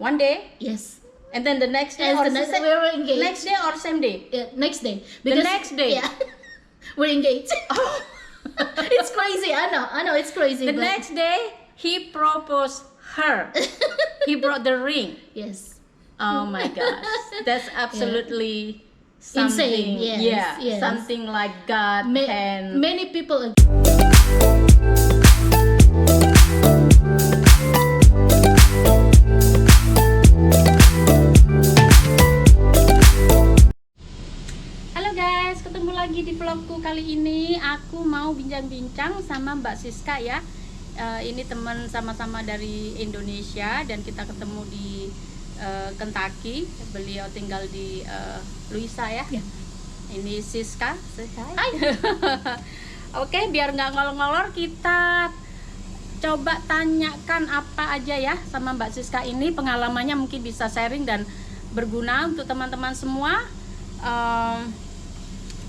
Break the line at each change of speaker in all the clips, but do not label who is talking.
One day?
Yes.
And then the next day
And
or
the next we were engaged.
next day or same day?
Next day.
The next day?
Yeah. We're engaged.
Oh.
It's crazy. I know it's crazy.
The
but
next day, he proposed her. He brought the ring.
yes.
Oh my gosh, that's absolutely something.
Insane. Yes.
Yeah,
Yes.
something like God and
Many people.
Halo guys, ketemu lagi di vlogku kali ini. Aku mau bincang-bincang sama Mbak Siska ya. Ini teman sama-sama dari Indonesia dan kita ketemu di Kentucky. Beliau tinggal di Louisa ya. Ini Siska.
Hai.
Oke, biar nggak ngolor-ngolor, kita coba tanyakan apa aja ya sama Mbak Siska ini. Pengalamannya mungkin bisa sharing dan berguna untuk teman-teman semua.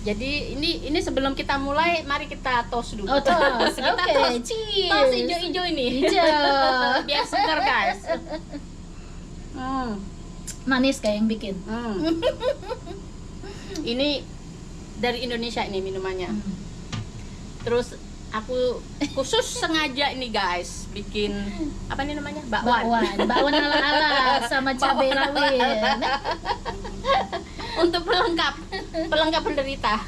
Jadi ini sebelum kita mulai, mari kita toast dulu.
Oh, toast.
Kita
Oke,
toast.
cheers.
Toast hijau-hijau ini.
Hijau.
Biar segar guys.
Manis kayak yang bikin.
Ini dari Indonesia ini minumannya. Terus aku khusus sengaja ini guys bikin apa nih namanya?
Bakwan ala-ala sama cabai rawit.
Untuk pelengkap penderita.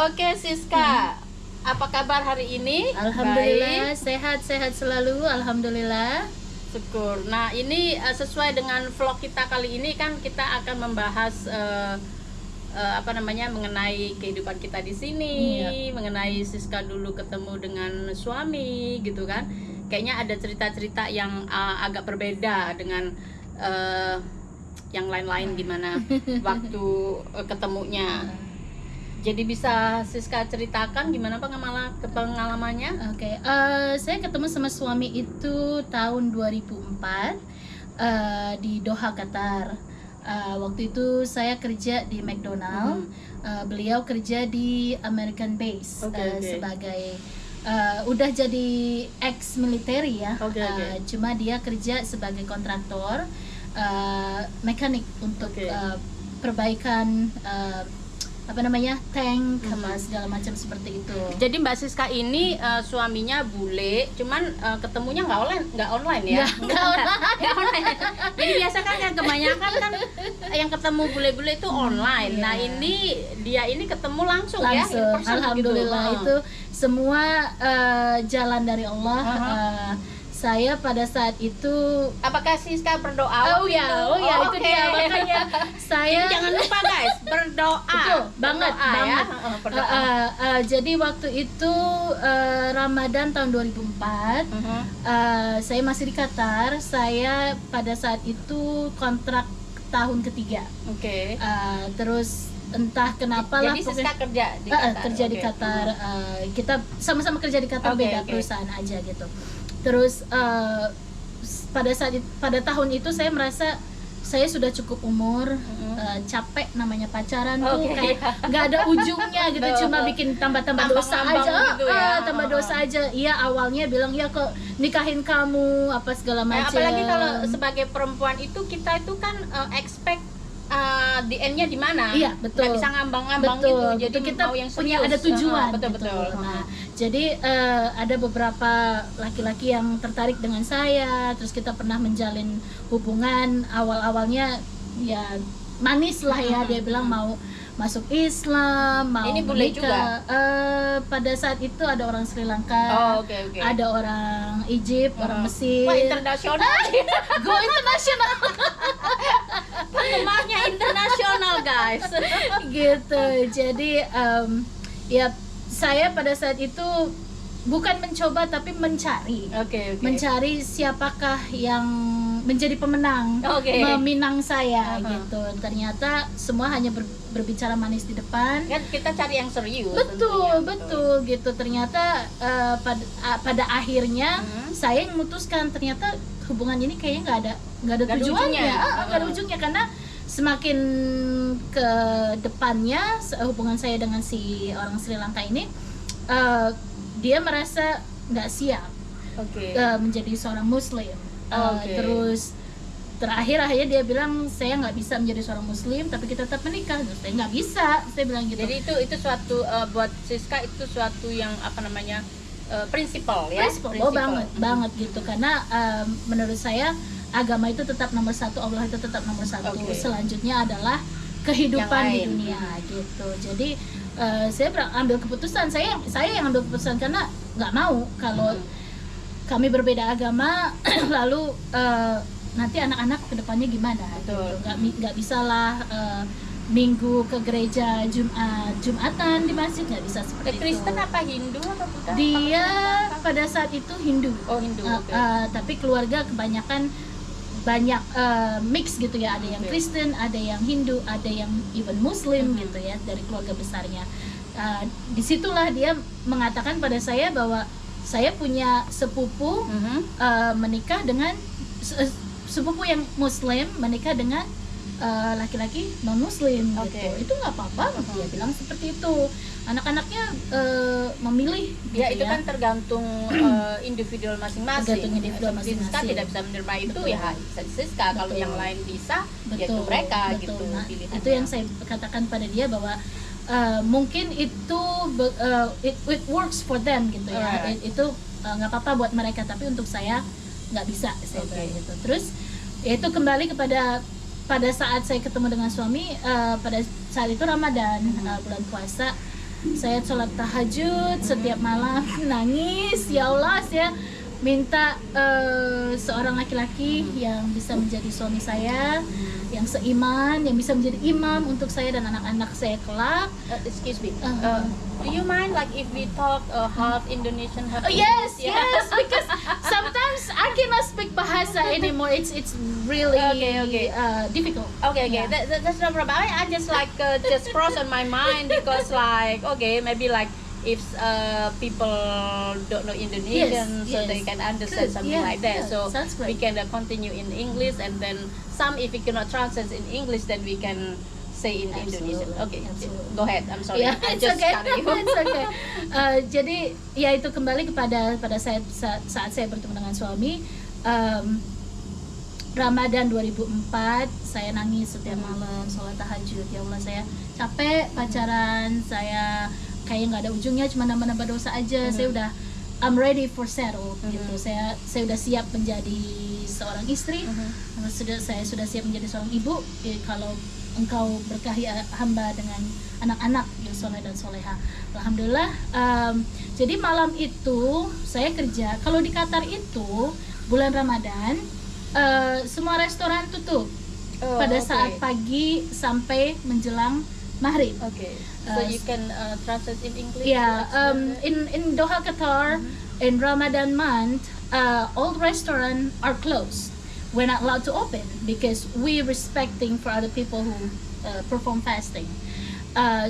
Oke Siska, apa kabar hari ini?
Alhamdulillah,
Baik.
sehat selalu, alhamdulillah.
Syukur. Nah ini sesuai dengan vlog kita kali ini kan kita akan membahas mengenai kehidupan kita di sini, mengenai Siska dulu ketemu dengan suami gitu kan. Kayaknya ada cerita-cerita yang agak berbeda dengan yang lain-lain gimana waktu ketemunya. Jadi bisa Siska ceritakan gimana pengalamannya?
Oke, saya ketemu sama suami itu tahun 2004 di Doha, Qatar. Waktu itu saya kerja di McDonald, beliau kerja di American Base sebagai udah jadi ex military ya. Cuma dia kerja sebagai kontraktor mekanik untuk perbaikan tank sama segala macam seperti itu.
Jadi Mbak Siska ini suaminya bule, cuman ketemunya nggak online ya? Nggak online. Jadi biasa kan yang kebanyakan kan yang ketemu bule-bule itu online. Nah dia ini ketemu langsung ya?
Alhamdulillah gitu. Itu semua jalan dari Allah. Saya pada saat itu,
apakah Siska berdoa?
Oh ya, itu dia, makanya saya
jangan lupa guys, berdoa.
Betul, banget.
Ya.
Jadi waktu itu Ramadan tahun 2004, saya masih di Qatar. Saya pada saat itu kontrak tahun ketiga. Terus entah kenapa lah.
Jadi Siska kerja di Qatar.
Kerja di Qatar. Kita sama-sama kerja di Qatar, beda perusahaan aja gitu. Terus pada tahun itu saya merasa saya sudah cukup umur, capek namanya pacaran tuh kayak nggak ada ujungnya gitu, cuma bikin tambah dosa aja,
gitu ya.
tambah dosa aja. Iya awalnya bilang ya kok nikahin kamu apa segala macam.
Apalagi kalau sebagai perempuan itu kita itu kan expect di end-nya di mana?
Iya, betul.
Nggak bisa ngambang-ngambang gitu. Jadi
kita
mau yang
punya
serius.
ada tujuan.
Betul.
Nah, jadi ada beberapa laki-laki yang tertarik dengan saya. Terus kita pernah menjalin hubungan. Awal-awalnya ya manis lah ya. Dia bilang mau masuk Islam, mau
ini boleh juga.
Pada saat itu ada orang Sri Lanka, ada orang Egypt, orang Mesir.
Wah, internasional.
Go internasional.
Penggemarnya internasional guys.
Gitu. Jadi ya saya pada saat itu bukan mencoba tapi mencari. Mencari siapakah yang menjadi pemenang, meminang saya gitu. Ternyata semua hanya berbicara manis di depan.
Kan kita cari yang serius.
Betul gitu. Ternyata pada akhirnya saya memutuskan ternyata hubungan ini kayaknya nggak ada tujuannya, nggak ada ujungnya karena semakin ke depannya hubungan saya dengan si orang Sri Lanka ini, dia merasa nggak siap menjadi seorang Muslim. Terus terakhir akhirnya dia bilang saya nggak bisa menjadi seorang muslim tapi kita tetap menikah. Saya nggak bisa, saya bilang gitu.
Jadi itu suatu buat Siska itu suatu yang apa namanya prinsipal ya.
Prinsipal. Oh banget gitu, karena menurut saya agama itu tetap nomor satu, Allah itu tetap nomor satu. Selanjutnya adalah kehidupan di dunia gitu. Jadi saya ambil keputusan, saya yang ambil keputusan karena nggak mau kalau kami berbeda agama lalu nanti anak-anak kedepannya gimana gitu. Nggak bisa lah minggu ke gereja Jumatan di masjid, nggak bisa seperti itu.
Kristen apa Hindu atau Buddha?
Dia pada saat itu Hindu.
Oh Hindu.
Tapi keluarga kebanyakan banyak mix gitu ya, ada yang Kristen, ada yang Hindu, ada yang even Muslim gitu ya dari keluarga besarnya. Disitulah dia mengatakan pada saya bahwa saya punya sepupu menikah dengan sepupu yang Muslim menikah dengan laki-laki non Muslim gitu. Itu nggak apa-apa, dia bilang seperti itu. Anak-anaknya memilih gitu
itu kan tergantung individual masing-masing. Siska tidak bisa menerima itu ya Siska, kalau yang lain bisa ya itu mereka gitu.
Itu yang saya katakan pada dia bahwa mungkin itu it works for them gitu ya. Itu nggak apa-apa buat mereka, tapi untuk saya nggak bisa, saya bilang gitu. Terus itu kembali kepada pada saat saya ketemu dengan suami, pada saat itu Ramadan, bulan puasa, saya sholat tahajud setiap malam, nangis, ya Allah, saya minta seorang laki-laki yang bisa menjadi suami saya, yang seiman, yang bisa menjadi imam untuk saya dan anak-anak saya kelak.
Excuse me, do you mind like if we talk half Indonesian, half
Yes, because sometimes I cannot speak bahasa anymore. It's really difficult.
Okay. That's no problem. I just like just cross on my mind because like maybe like if people don't know Indonesian, so they can understand something like that. So we can continue in English, and then some if we cannot translate in English, then we can say in Indonesian. Okay, go ahead. I'm sorry. I just cut you.
It's okay. Jadi ya itu kembali kepada saat saya bertemu dengan suami. Ramadan 2004 saya nangis setiap malam, sholat tahajud. Ya Allah, saya capek pacaran, saya kayak nggak ada ujungnya, cuma nambah-nambah dosa aja. I'm ready for settle gitu. Saya sudah siap menjadi seorang istri. Saya sudah siap menjadi seorang ibu. Kalau engkau berkahi hamba dengan anak-anak yang soleh dan soleha. Alhamdulillah. Jadi malam itu saya kerja. Kalau di Qatar itu bulan Ramadan semua restoran tutup pada saat pagi sampai menjelang maghrib.
So you can translate in English.
In Doha, Qatar, in Ramadan month, all restaurants are closed. We're not allowed to open because we're respecting for other people who perform fasting.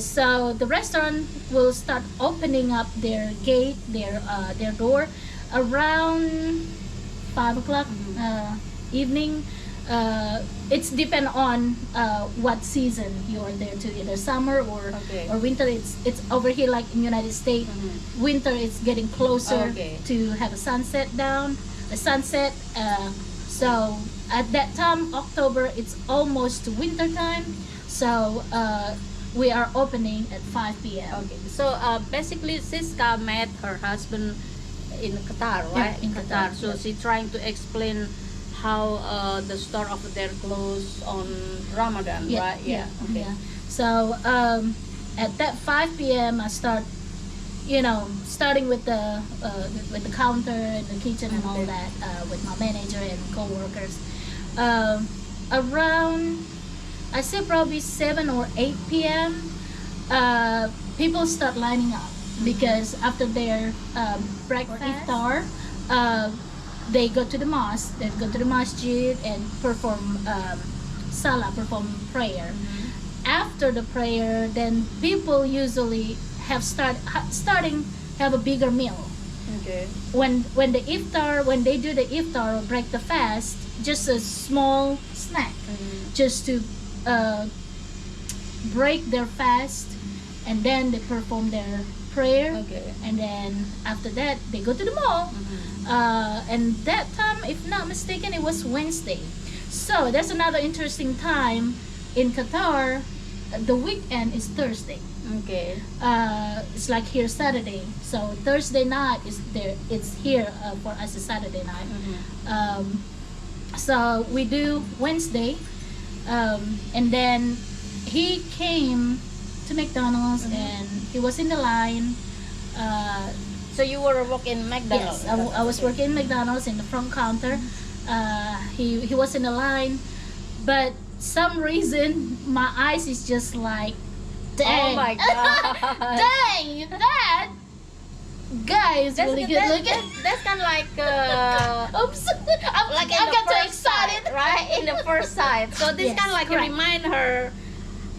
So the restaurant will start opening up their gate, their door around 5 o'clock evening. It's depend on what season you are there to, either summer or winter. It's over here like in United States. Winter is getting closer to have a sunset. So at that time, October, it's almost winter time. So we are opening at 5 p.m.
So basically Siska met her husband in Qatar, right?
In Qatar.
So she trying to explain how the store of their clothes on Ramadan, right?
So at that 5 p.m. I start, starting with the counter and the kitchen and all that, with my manager and co-workers. Around, I say probably 7 or 8 p.m. People start lining up because after their breakfast or iftar, they go to the mosque, they go to the masjid and perform salah, perform prayer. After the prayer, then people usually have have a bigger meal. When they do the iftar or break the fast, just a small snack, just to break their fast, and then they perform their prayer, and then after that they go to the mall. And that time, if not mistaken, it was Wednesday. So there's another interesting time in Qatar. The weekend is Thursday.
Okay.
It's like here Saturday. So Thursday night is there. It's here for us is Saturday night. So we do Wednesday, and then he came to McDonald's and he was in the line.
So you were working McDonald's?
Yes, I was working in McDonald's in the front counter. He was in the line, but some reason my eyes is just like, dang.
Oh my god.
Dang, that guy is really good looking.
That's kind of like
Oops, I'm getting too excited.
sight, right? In the first sight. So this
Yes,
kind of like
correct.
remind her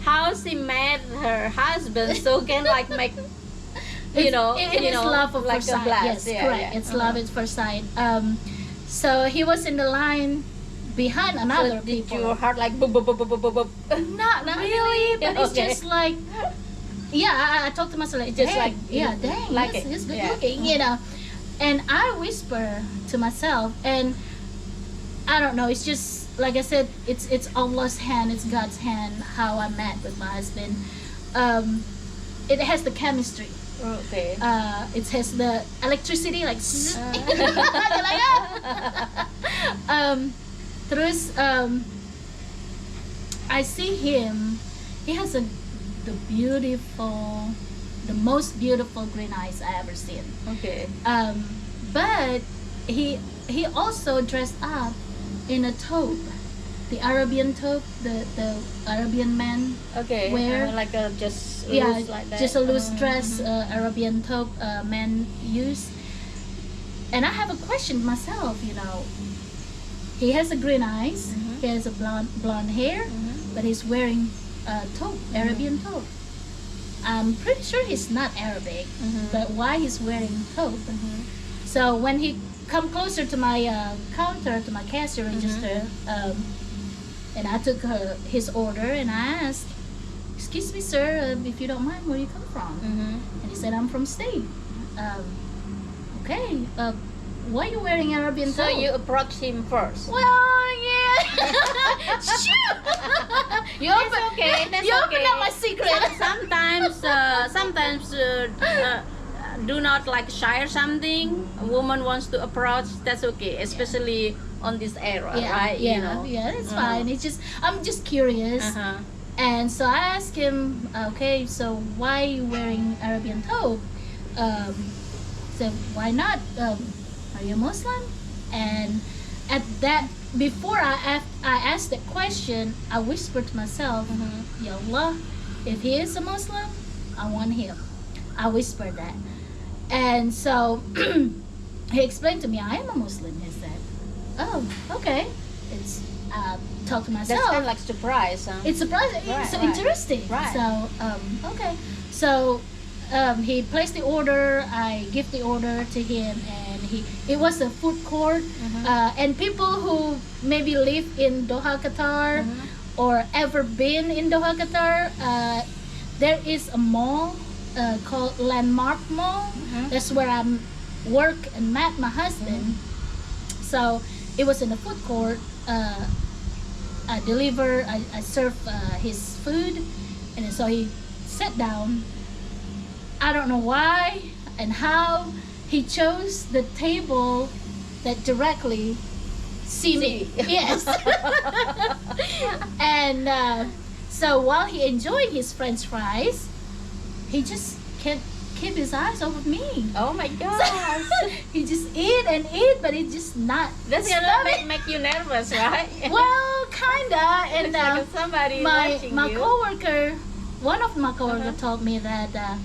how she met her husband, so can like make
It is love at
like
first
a
sight.
blast.
Yes, correct. It's love at first sight. So he was in the line behind another
So did
people.
your heart like boop boop boop boop boop boop?
Not really, but it's
Okay.
just like, yeah. I talked to myself like,
Just
dang,
like,
yeah, dang,
like
he's,
it.
he's good
Yeah.
looking, you know. And I whisper to myself, and I don't know. It's just like I said, it's Allah's hand, it's God's hand. How I met with my husband, it has the chemistry.
Okay.
It has the electricity, like. Terus I see him. He has the most beautiful green eyes I ever seen.
Okay.
But he also dressed up in a toque, the Arabian toque, the Arabian man
Okay.
wear.
Like a just
Yeah,
loose like that.
just a loose dress, Arabian toque men use. And I have a question myself, you know. He has a green eyes, he has a blonde hair, but he's wearing a toque, Arabian toque. I'm pretty sure he's not Arabic, but why he's wearing toque? So when he come closer to my counter, to my cashier register, and I took his order and I asked, "Excuse me, sir, if you don't mind, where you come from?" And he said, "I'm from state." Okay. Why are you wearing Arabian
So
toque?
you approach him first.
Well, yeah. Shoot. You
It's okay. That's
you
okay.
open up my secret.
Sometimes do not like shy or something. A woman wants to approach. That's okay, especially on this era, right?
Yeah,
You know?
yeah, it's fine. It's just I'm just curious. And so I asked him, okay, so why are you wearing Arabian toque? So why not? Are you Muslim? And at that, before I asked that question, I whispered to myself, Ya Allah, if he is a Muslim, I want him. I whispered that. And so he explained to me, I am a Muslim. He said, oh, okay. It's talk to myself.
That's kind of like surprise, huh?
It's surprising.
Right,
It's so
right.
interesting.
Right.
So okay. So he placed the order. I give the order to him, and it was a food court. And people who maybe live in Doha, Qatar, or ever been in Doha, Qatar, there is a mall called Landmark Mall. That's where I work and met my husband. So it was in the food court. I serve his food, and so he sat down. I don't know why and how he chose the table that directly see me. Yes. And so while he enjoyed his French fries, he just can't keep his eyes off of me.
Oh my gosh.
He just eat and eat, but it's just not.
That's gonna make you nervous, right?
Well, kinda. And
It's like somebody
my
watching you.
coworker, one of my coworker told me that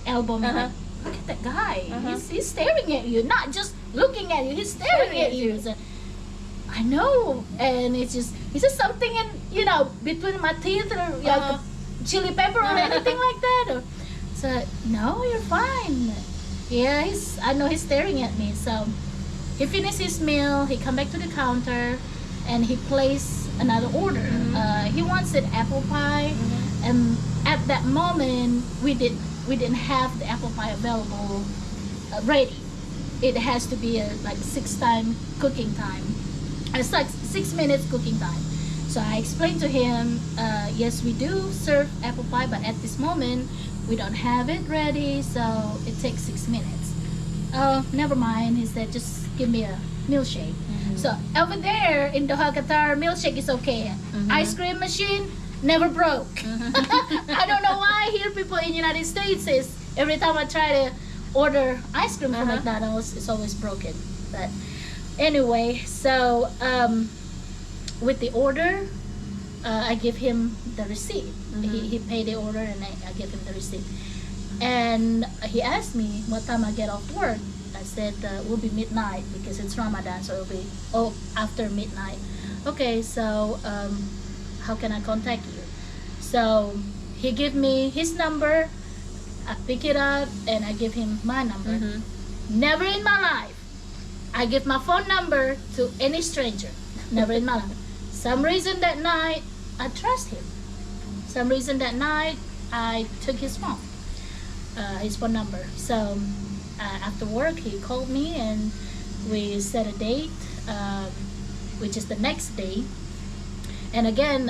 elbow me like, look at that guy. He's staring at you, not just looking at you. He's staring at you. So, I know, and it's just something in between my teeth or like chili pepper or anything like that. Or, so no, you're fine. Yeah, I know he's staring at me. So he finished his meal. He come back to the counter, and he placed another order. He wants an apple pie, and at that moment we didn't have the apple pie available ready. It has to be a 6-time cooking time. It's like 6 minutes cooking time. So I explained to him, yes, we do serve apple pie, but at this moment we don't have it ready, so it takes 6 minutes. Oh, never mind. He said, just give me a milkshake. So over there in Doha, Qatar, milkshake is okay. Ice cream machine never broke. I don't know why here people in United States is every time I try to order ice cream from McDonald's, it's always broken. But anyway, so with the order, I give him the receipt. He paid the order and I give him the receipt. And he asked me what time I get off work. I said it will be midnight because it's Ramadan, so it'll be after midnight. Okay, so how can I contact you? So he gave me his number. I pick it up and I give him my number. Never in my life I give my phone number to any stranger. Never in my life. Some reason that night I trust him. Some reason that night I took his phone number. So after work he called me and we set a date, which is the next day. And again,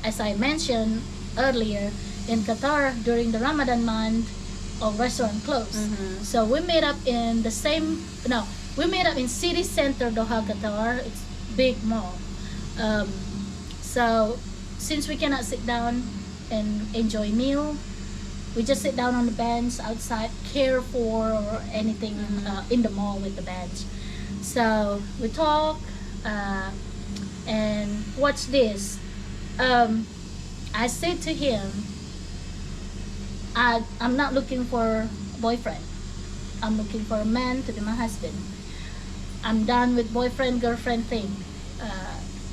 as I mentioned earlier, in Qatar during the Ramadan month, all restaurant closed. So we made up in we made up in city center Doha, Qatar. It's big mall. So since we cannot sit down and enjoy meal, we just sit down on the bench outside, care for or anything in the mall with the bench. So we talk and watch this. I said to him, I'm not looking for a boyfriend. I'm looking for a man to be my husband. I'm done with boyfriend girlfriend thing.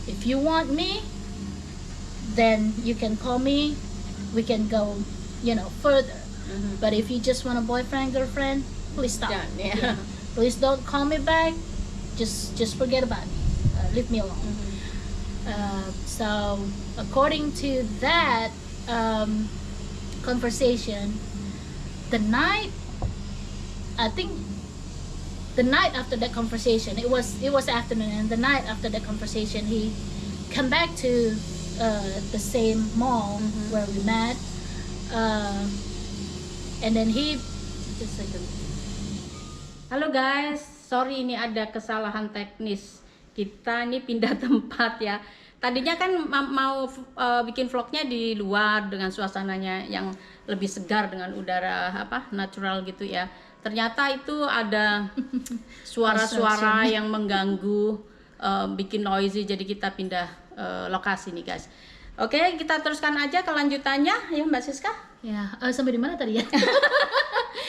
If you want me, then you can call me. We can go, further. But if you just want a boyfriend girlfriend, please stop. Please don't call me back. Just forget about me. Leave me alone. So according to that conversation, the night after that conversation, it was afternoon, and the night after that conversation, he come back to the same mall where we met, and then he just like,
halo guys, sorry ini ada kesalahan teknis, kita ini pindah tempat ya. Tadinya kan mau bikin vlognya di luar dengan suasananya yang lebih segar dengan udara natural gitu ya. Ternyata itu ada suara-suara yang mengganggu, bikin noisy, jadi kita pindah lokasi nih guys. Oke, kita teruskan aja kelanjutannya ya Mbak Siska.
Ya, sampai di mana tadi ya?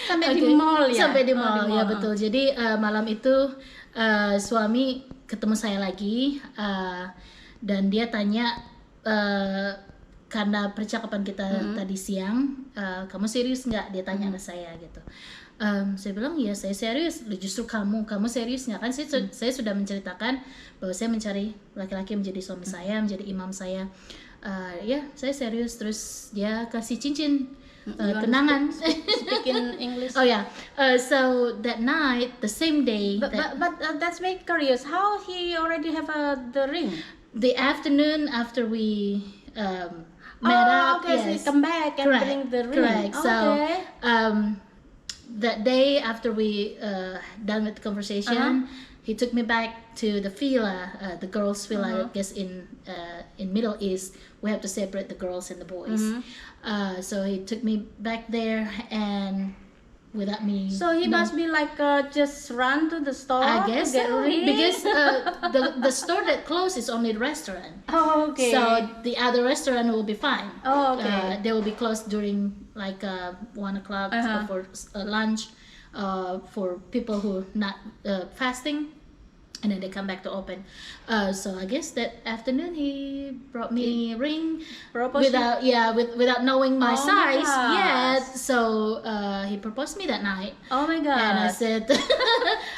Sampai di mall ya.
Sampai di mall ya, betul. Jadi malam itu suami ketemu saya lagi. Dan dia tanya, karena percakapan kita tadi siang, kamu serius nggak? Dia tanya ke saya gitu. Saya bilang ya saya serius. Justru kamu serius nggak? Kan saya sudah menceritakan bahwa saya mencari laki-laki menjadi suami saya, menjadi imam saya. Ya saya serius. Terus dia kasih cincin kenangan.
Speak in English.
Oh yeah. So that night, the same day.
But that's make curious. How he already have the ring?
The afternoon after we met up.
Okay,
yes.
So come back and bring the ring.
Correct.
Okay.
So that day after we done with the conversation, he took me back to the villa, the girls' villa. I guess in Middle East we have to separate the girls and the boys. So he took me back there and without me.
So he must be like just run to the store.
I guess
to get
so,
ring?
because the store that closed is only the restaurant.
Oh, okay.
So the other restaurant will be fine.
Oh, okay.
They will be closed during like 1 o'clock for lunch, for people who not fasting, and then they come back to open. So I guess that afternoon he brought me a ring without knowing my size yet. So he proposed me that night.
Oh my god!
And I said,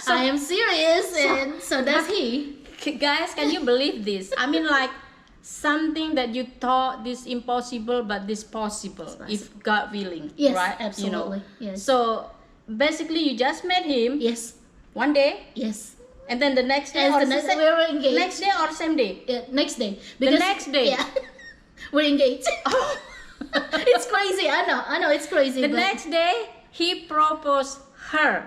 I am serious, and so does he.
Guys, can you believe this? I mean, like something that you thought this impossible, but this possible if God willing.
Yes,
right?
absolutely. Yes.
So basically, you just met him.
Yes.
One day.
Yes.
And then the next day,
And
or
the next, we were engaged.
next day or same day?
Next day.
The next day.
Yeah. We're engaged.
Oh.
It's crazy. I know it's crazy.
The
but
next day, he proposed her.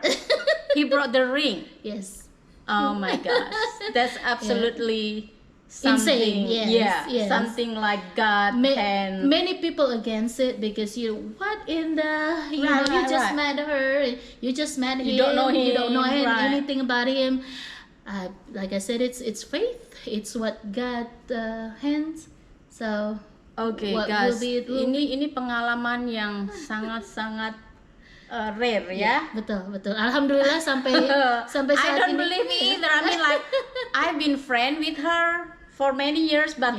He brought the ring.
yes.
Oh my gosh, that's absolutely something.
Insane. Yes. Yes.
Something like God and
many people against it because what in the you just met her, you just met him,
you don't know him,
you don't know
right.
anything about him. Like I said, it's faith. It's what God hands. So
okay
what
guys,
will be, it will
ini pengalaman yang sangat-sangat rare ya.
Betul. Alhamdulillah sampai saat
I don't
ini.
believe it either. I mean, like, I've been friend with her for many years, but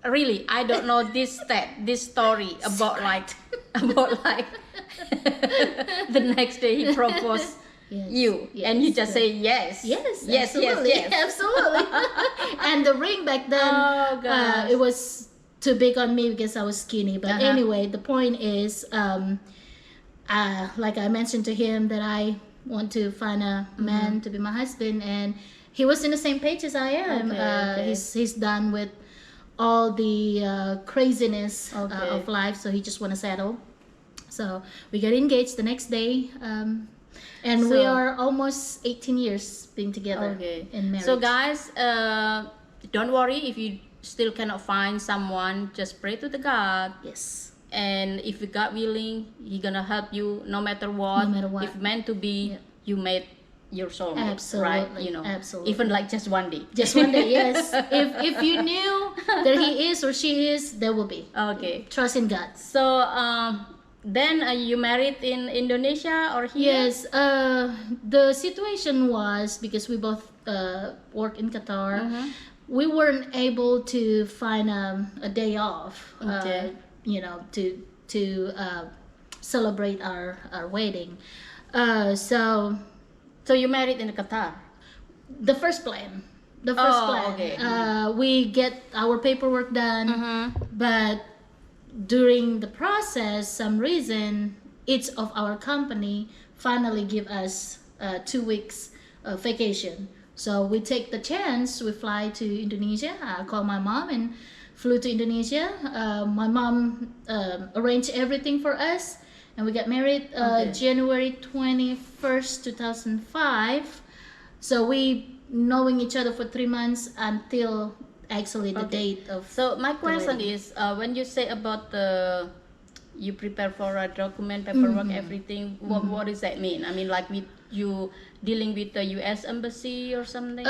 really I don't know this story about like the next day he proposed you, and you just say yes,
absolutely. And the ring back then,
oh gosh,
it was too big on me because I was skinny. But anyway, the point is, like I mentioned to him that I want to find a man to be my husband, and he was in the same page as I am.
Okay.
He's done with all the craziness of life, so he just want to settle. So we got engaged the next day, and we are almost 18 years being together in marriage.
So guys, don't worry if you still cannot find someone. Just pray to the God.
Yes.
And if God willing, He gonna help you no matter what. If meant to be, you made your soulmate,
absolutely,
right? You know,
absolutely.
even like just one day.
Just one day, yes. If you knew that he is or she is, there will be.
Okay.
Trust in God.
So then you married in Indonesia or here?
Yes. The situation was because we both work in Qatar. We weren't able to find a day off. To celebrate our wedding. So
you married in Qatar?
The first plan.
Okay.
We get our paperwork done, but during the process, some reason, each of our company finally give us 2 weeks vacation. So we take the chance. We fly to Indonesia. I call my mom and flew to Indonesia. My mom arranged everything for us, and we got married January 21st, 2005. So we knowing each other for 3 months until actually the date of.
So my question is, when you say about you prepare for a document, paperwork, everything, what does that mean? I mean, like with you dealing with the U.S. embassy or something?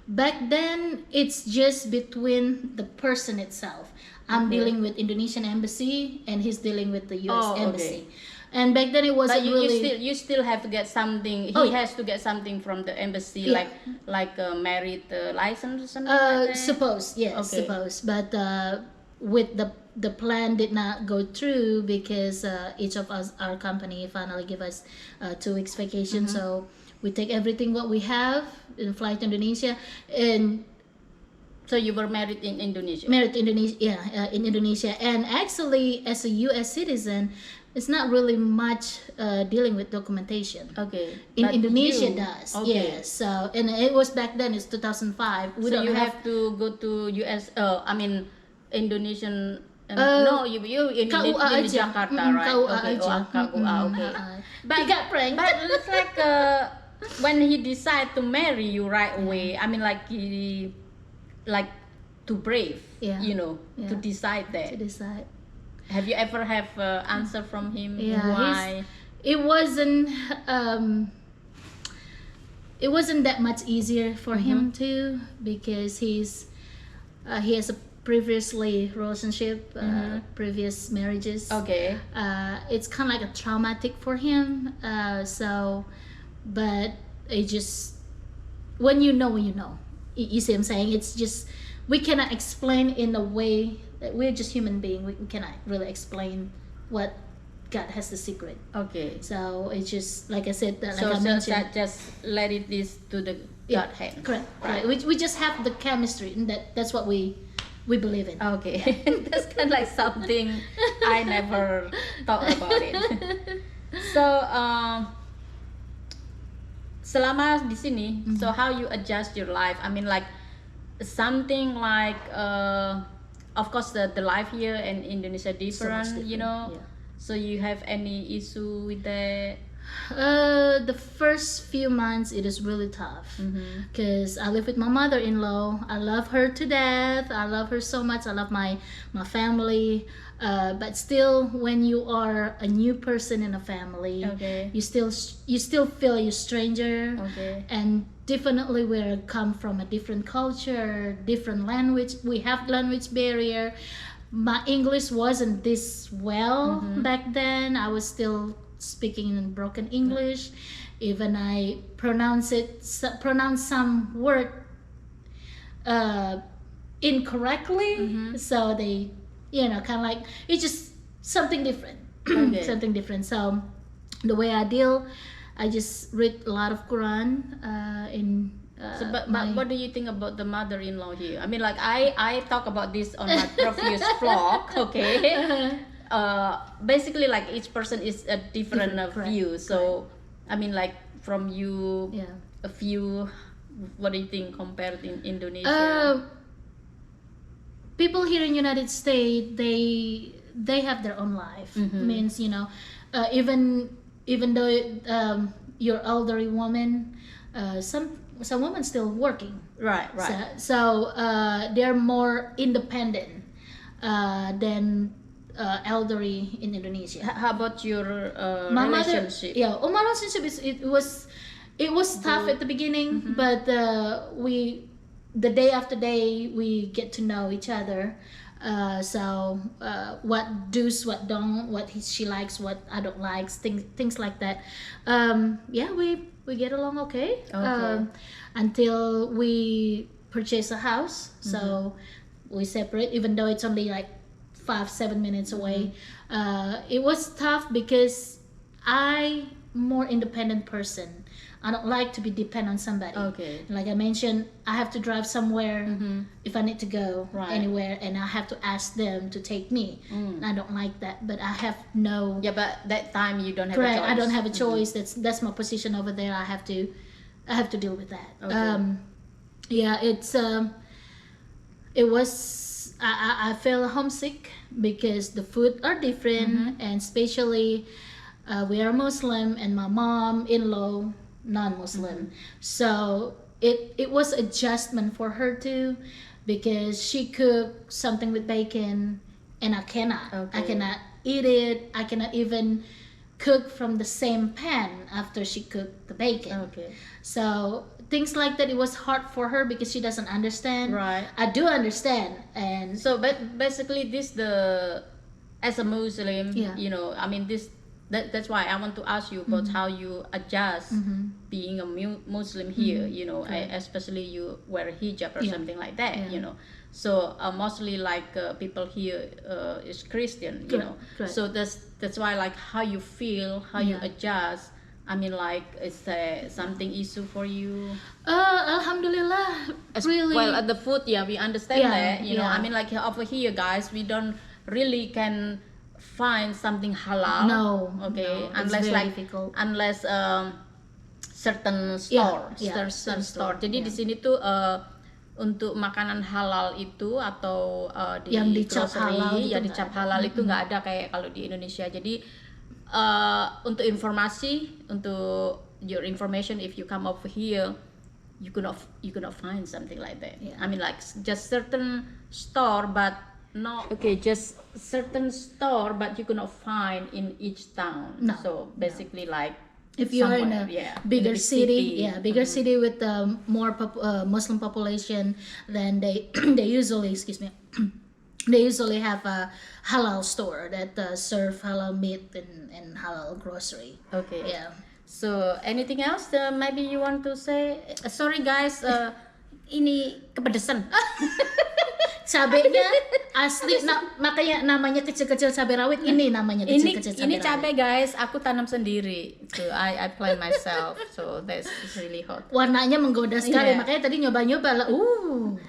Back then, it's just between the person itself. I'm dealing with Indonesian embassy, and he's dealing with the U.S. embassy. And back then, it wasn't
you still have to get something. He has to get something from the embassy, like a married license or something. Like that?
Suppose, yes, suppose. But with the plan did not go through because each of us, our company, finally give us 2 weeks vacation. So we take everything what we have and fly to Indonesia. And
so you were married in Indonesia?
Married in Indonesia, in Indonesia. And actually, as a U.S. citizen, it's not really much dealing with documentation.
Okay.
In Indonesia does. Yes. So, and it was back then, it's 2005.
So you have to go to U.S. Indonesian. No, you in Jakarta, right?
KUA,
But he got pranked. But it's like when he decided to marry you right away. I mean, like he too brave, to decide that.
To decide.
Have you ever have answer from him?
Yeah,
why?
It wasn't that much easier for him too, because he has a previously relationship, previous marriages.
Okay.
It's kind of like a traumatic for him. But it just when you know. You see what I'm saying? It's just we cannot explain in a way that we're just human being. We cannot really explain what God has the secret.
Okay.
So it's just like I said. Like
so
I mentioned,
just let it this to the God hand.
Correct.
Right.
We just have the chemistry, and that's what we believe in.
Okay. Yeah. That's kind of like something I never thought about it. selama di sini, so how you adjust your life? I mean, like something like, of course, the life here in Indonesia different,
different,
you know.
yeah.
So you have any issue with that?
The first few months it is really tough because I live with my mother-in-law. I love her to death. I love her so much. I love my family. But still, when you are a new person in a family,
Okay.
you still feel you're stranger.
Okay.
And definitely we come from a different culture, different language. We have language barrier. My English wasn't this well back then. I was still speaking in broken English. Even I pronounce some word incorrectly. So they, kind of like, it's just something different.
Okay.
Something different. So the way I deal, I just read a lot of Quran in
So, but what do you think about the mother-in-law here? I mean, like I talk about this on my previous vlog, okay? Basically, like each person is a different view. So, I mean, like from you, a few. What do you think compared in Indonesia?
People here in United States, they have their own life. Means even though you're elderly woman, some women still working.
Right.
So they're more independent than elderly in Indonesia.
How about your
My
relationship?
my relationship it was tough at the beginning, but the day after day we get to know each other. So what do's, what don't, what she likes, what I don't like, things like that. We get along okay. Until we purchase a house. So we separate, even though it's only like 5-7 minutes away. It was tough because I more independent person. I don't like to be dependent on somebody.
Okay.
Like I mentioned, I have to drive somewhere if I need to go anywhere, and I have to ask them to take me. I don't like that, but I have no.
Yeah, but that time you don't have
Correct.
a choice.
I don't have a choice. That's my position over there. I have to deal with that.
Okay.
It was. I feel homesick because the food are different, and especially we are Muslim, and my mom-in-law non-Muslim. So it was adjustment for her too, because she cooked something with bacon and I cannot eat it. I cannot even cook from the same pan after she cooked the bacon.
Okay.
So things like that, it was hard for her because she doesn't understand.
Right.
I do understand. And
So, but basically, as a Muslim, I mean, that's why I want to ask you about how you adjust being a Muslim here. Especially you wear hijab or something like that. So mostly like people here is Christian.
Correct.
So that's why, like, how you feel, how you adjust. I mean, like, is there something issue for you?
Alhamdulillah, really.
Well, the food, we understand that. I mean, like over here, guys, we don't really can find something halal.
No.
Okay.
No,
unless
very
like
difficult.
unless certain store, certain store. Jadi di sini tuh untuk makanan halal itu atau di
yang dicap
grocery,
halal itu
dicap halal itu nggak ada kayak kalau di Indonesia. Jadi untuk informasi, untuk your information, if you come over here, you cannot find something like that. I mean, like just certain store, but not just certain store, but you cannot find in each town.
No,
So basically, like
if you are in a bigger
in a
city, bigger city with more Muslim population, then they usually they usually have a halal store that serve halal meat and halal grocery.
Okay.
Yeah.
So anything else maybe you want to say? Sorry guys, ini kepedesan.
Cabenya asli, makanya namanya kecil-kecil cabai rawit. Ini namanya kecil-kecil cabai
ini
rawit.
cabai guys, aku tanam sendiri. So I plant myself. So that's really hot.
Warnanya menggoda sekali, makanya tadi nyoba-nyoba lah.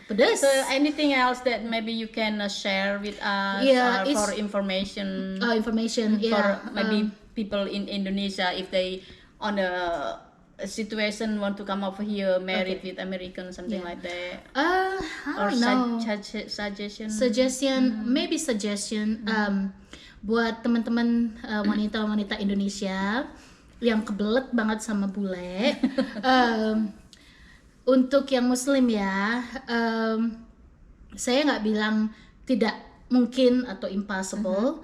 Pedas.
So anything else that maybe you can share with us for information?
Information,
for maybe people in Indonesia, if they on a situation want to come over here, married with American, something like that?
I
Or
don't know.
suggestion?
Maybe suggestion buat teman-teman wanita-wanita Indonesia yang kebelet banget sama bule. Untuk yang Muslim ya, saya nggak bilang tidak mungkin atau impossible,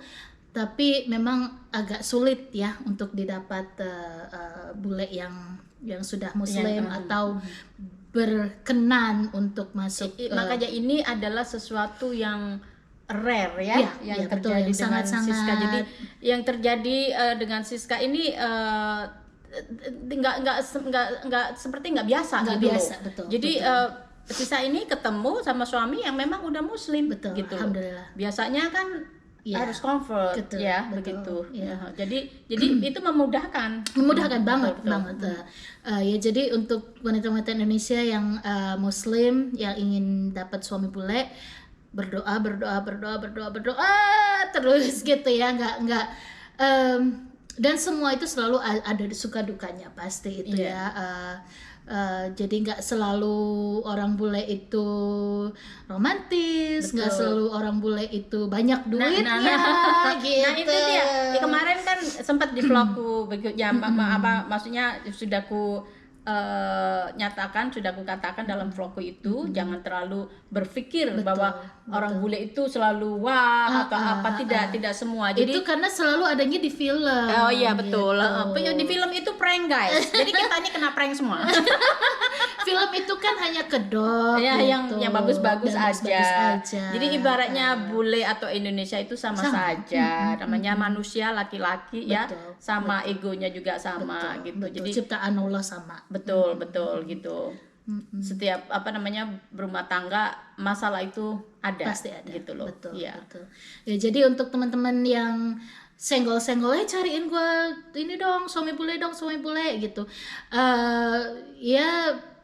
tapi memang agak sulit ya untuk didapat bule yang sudah Muslim atau berkenan untuk masuk.
Makanya ini adalah sesuatu yang rare ya, yang
betul,
terjadi
yang
dengan
sangat-sangat.
Siska. Jadi yang terjadi dengan Siska ini nggak seperti nggak biasa
Nggak
gitu
biasa,
loh.
betul,
Jadi
betul.
Sisa ini ketemu sama suami yang memang udah Muslim,
Betul,
gitu.
alhamdulillah.
Biasanya kan harus convert,
betul,
ya,
betul,
begitu.
ya.
Jadi itu memudahkan
banget,
betul.
banget. Ya, jadi untuk wanita-wanita Indonesia yang Muslim yang ingin dapat suami bule, berdoa terus gitu ya, nggak dan semua itu selalu ada suka dukanya pasti itu ya. Jadi nggak selalu orang bule itu romantis, nggak selalu orang bule itu banyak duitnya, gitu.
Nah itu dia. Kemarin kan sempat di vlogku begitu ya, maksudnya sudah ku nyatakan, sudah ku katakan dalam vlogku itu, jangan terlalu berpikir bahwa orang bule itu selalu wah atau apa, tidak semua. Jadi
itu karena selalu adanya di film.
Oh iya betul.
Gitu.
Di film itu prank guys. Jadi kita ini kena prank semua.
Film itu kan hanya kedok,
ya,
gitu.
yang bagus-bagus aja.
aja.
Jadi ibaratnya bule atau Indonesia itu sama saja. Namanya manusia laki-laki ya, sama egonya juga sama gitu.
Betul.
Jadi
ciptaan Allah sama.
betul gitu. Setiap berumah tangga masalah itu ada.
Pasti ada.
Gitu loh.
Betul.
Ya.
Betul. Ya, jadi untuk teman-teman yang senggol-senggol, cariin gue ini dong, suami bule gitu. Ya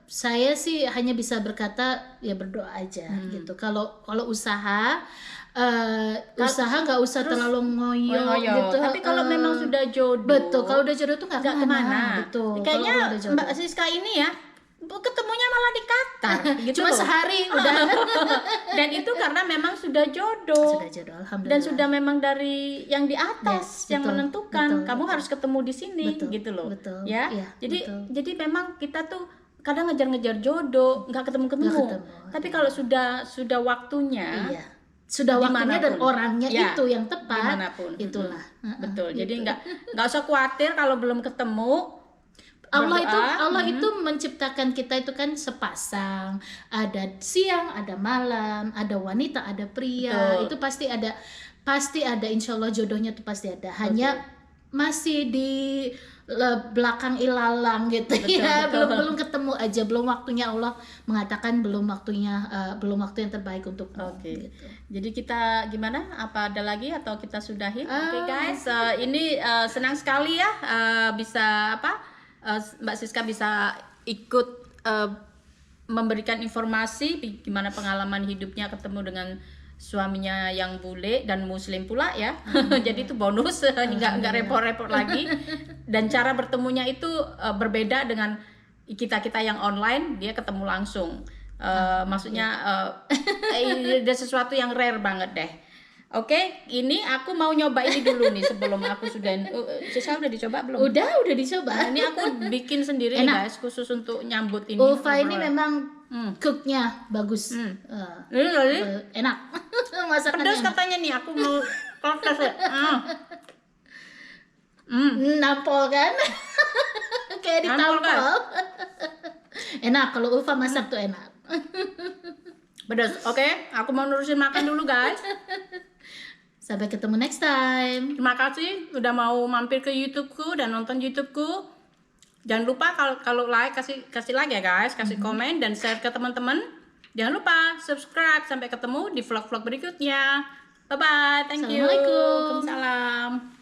saya sih hanya bisa berkata ya berdoa aja gitu. Kalau usaha nggak usah terlalu ngoyo gitu.
Tapi kalau memang sudah jodoh,
betul. Kalau udah jodoh tuh nggak kemana.
Betul. Kayaknya Mbak Siska ini ya ketemunya malah di Qatar gitu.
Cuma sehari udah.
Dan itu karena memang sudah jodoh.
Sudah jodoh, alhamdulillah.
Dan sudah memang dari yang di atas yang menentukan. Kamu harus ketemu di sini gitu loh.
Betul.
Ya.
Iya,
Jadi memang kita tuh kadang ngejar-ngejar jodoh, nggak ketemu. Tapi kalau sudah waktunya,
sudah waktunya dan orangnya
ya,
itu yang tepat,
dimanapun.
Itulah.
Betul. Jadi nggak usah khawatir kalau belum ketemu.
Allah itu menciptakan kita itu kan sepasang, ada siang, ada malam, ada wanita, ada pria. Betul. Itu pasti ada insya Allah jodohnya tuh pasti ada. Hanya masih di belakang ilalang gitu. Betul. belum ketemu aja, belum waktunya. Allah mengatakan belum waktu yang terbaik untuk
gitu. Jadi kita gimana, apa ada lagi atau kita sudahi? Oke guys, ini senang sekali ya bisa Mbak Siska bisa ikut memberikan informasi gimana pengalaman hidupnya ketemu dengan suaminya yang bule dan Muslim pula ya. Jadi itu bonus, nggak repot-repot lagi. Dan cara bertemunya itu berbeda dengan kita yang online, dia ketemu langsung. Maksudnya ada sesuatu yang rare banget deh. Oke, ini aku mau nyoba ini dulu nih sebelum aku sudah. Sisa udah dicoba belum?
Udah dicoba.
Nah, ini aku bikin sendiri nih guys, khusus untuk nyambut ini.
Ulfa ini memang cooknya bagus. Enak. Masakannya
pedas katanya nih, aku mau protes ya.
Nampol kan? Kayak ditampol. Kan? Enak, kalau Ulfa masak tuh enak.
Pedas. Oke, aku mau nurusin makan dulu guys.
Sampai ketemu next time.
Terima kasih udah mau mampir ke YouTubeku dan nonton YouTubeku. Jangan lupa kalau like kasih like ya guys, kasih komen dan share ke teman-teman. Jangan lupa subscribe. Sampai ketemu di vlog-vlog berikutnya. Bye bye. Thank you.
Assalamualaikum.
Salam.